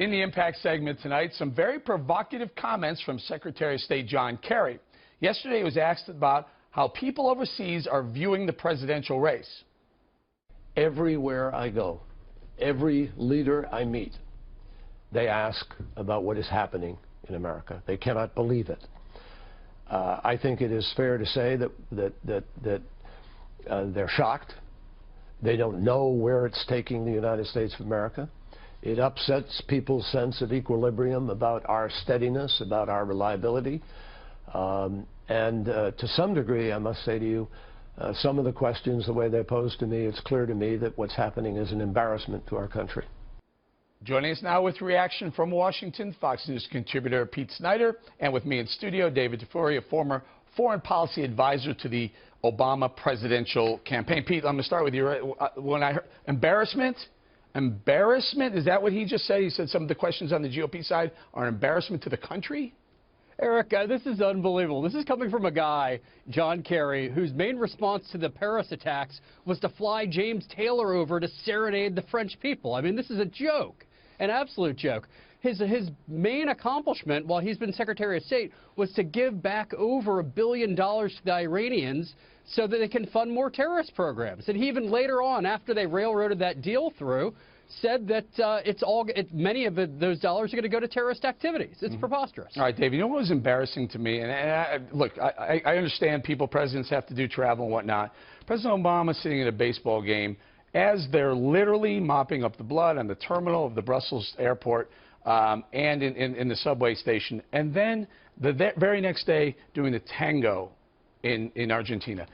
In the Impact segment tonight, some very provocative comments from Secretary of State John Kerry. Yesterday, he was asked about how people overseas are viewing the presidential race. Everywhere I go, every leader I meet, they ask about what is happening in America. They cannot believe it. I think it is fair to say that they're shocked. They don't know where it's taking the United States of America. It upsets people's sense of equilibrium about our steadiness, about our reliability. To some degree, I must say to you, some of the questions, the way they're posed to me, it's clear to me that what's happening is an embarrassment to our country. Joining us now with reaction from Washington, Fox News contributor Pete Snyder, and with me in studio, David DeFuria, former foreign policy advisor to the Obama presidential campaign. Pete, I'm going to start with you. When I heard embarrassment, is that what he just said? He said some of the questions on the GOP side are an embarrassment to the country? Eric, this is unbelievable. This is coming from a guy, John Kerry, whose main response to the Paris attacks was to fly James Taylor over to serenade the French people. I mean, this is a joke, an absolute joke. His main accomplishment while he's been Secretary of State was to give back over $1 billion to the Iranians so that they can fund more terrorist programs. And he even later on, after they railroaded that deal through, said that many of those dollars are going to go to terrorist activities. It's preposterous. All right, Dave, you know what was embarrassing to me? Look, I understand presidents have to do travel and whatnot. President Obama sitting at a baseball game as they're literally mopping up the blood on the terminal of the Brussels airport and in the subway station. And then the very next day doing the tango in Argentina.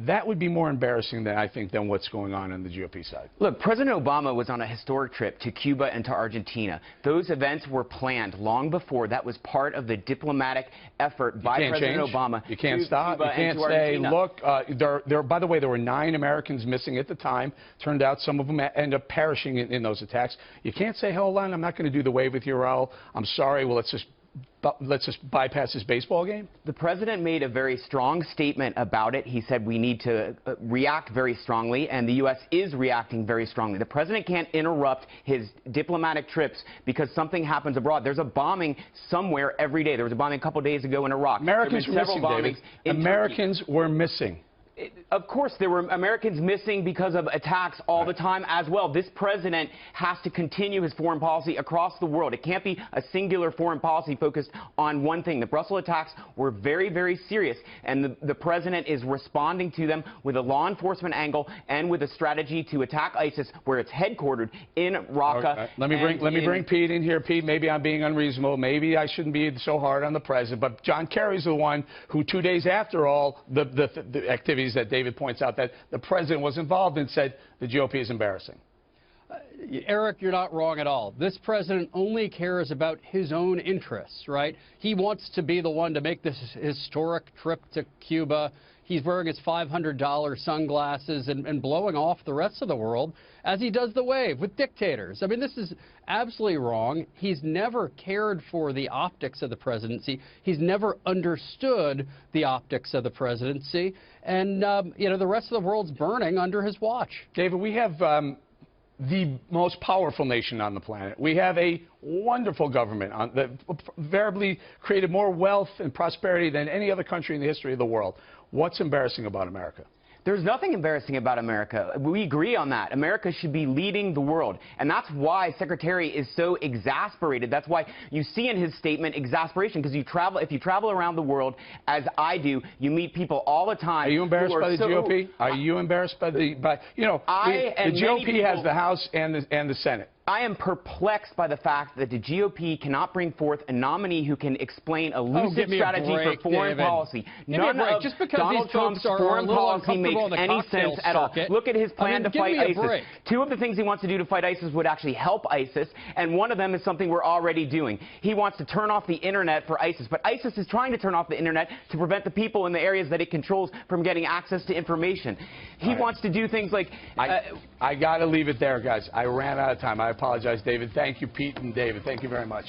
That would be more embarrassing than what's going on the GOP side. Look, President Obama was on a historic trip to Cuba and to Argentina. Those events were planned long before. That was part of the diplomatic effort by President Obama. You can't stop. You can't say, look, by the way, there were 9 Americans missing at the time. Turned out some of them ended up perishing in those attacks. You can't say, hold on, I'm not going to do the wave with you, Raul. I'm sorry. Well, let's just bypass this baseball game? The president made a very strong statement about it. He said we need to react very strongly, and the U.S. is reacting very strongly. The president can't interrupt his diplomatic trips because something happens abroad. There's a bombing somewhere every day. There was a bombing a couple days ago in Iraq. Americans were missing, David. Americans were missing. Of course, there were Americans missing because of attacks all the time as well. This president has to continue his foreign policy across the world. It can't be a singular foreign policy focused on one thing. The Brussels attacks were very, very serious, and the president is responding to them with a law enforcement angle and with a strategy to attack ISIS where it's headquartered in Raqqa. Okay. Let me bring Pete in here. Pete, maybe I'm being unreasonable. Maybe I shouldn't be so hard on the president, but John Kerry's the one who 2 days after all the activities that David points out that the president was involved in said the GOP is embarrassing. Eric, you're not wrong at all. This president only cares about his own interests, right? He wants to be the one to make this historic trip to Cuba. He's wearing his $500 sunglasses and blowing off the rest of the world as he does the wave with dictators. I mean, this is absolutely wrong. He's never cared for the optics of the presidency. He's never understood the optics of the presidency. And, you know, the rest of the world's burning under his watch. David, we have the most powerful nation on the planet. We have a wonderful government that invariably created more wealth and prosperity than any other country in the history of the world. What's embarrassing about America? There's nothing embarrassing about America. We agree on that. America should be leading the world. And that's why Secretary is so exasperated. That's why you see in his statement exasperation, because if you travel around the world, as I do, you meet people all the time. Are you embarrassed by the GOP? Are you embarrassed by the GOP has the House and the Senate. I am perplexed by the fact that the GOP cannot bring forth a nominee who can explain a lucid strategy for foreign policy. None of Donald Trump's foreign policy makes any sense at all. Look at his plan to fight ISIS. 2 of the things he wants to do to fight ISIS would actually help ISIS, and one of them is something we're already doing. He wants to turn off the internet for ISIS, but ISIS is trying to turn off the internet to prevent the people in the areas that it controls from getting access to information. He wants to do things like... I got to leave it there, guys. I ran out of time. I apologize, David. Thank you, Pete and David. Thank you very much.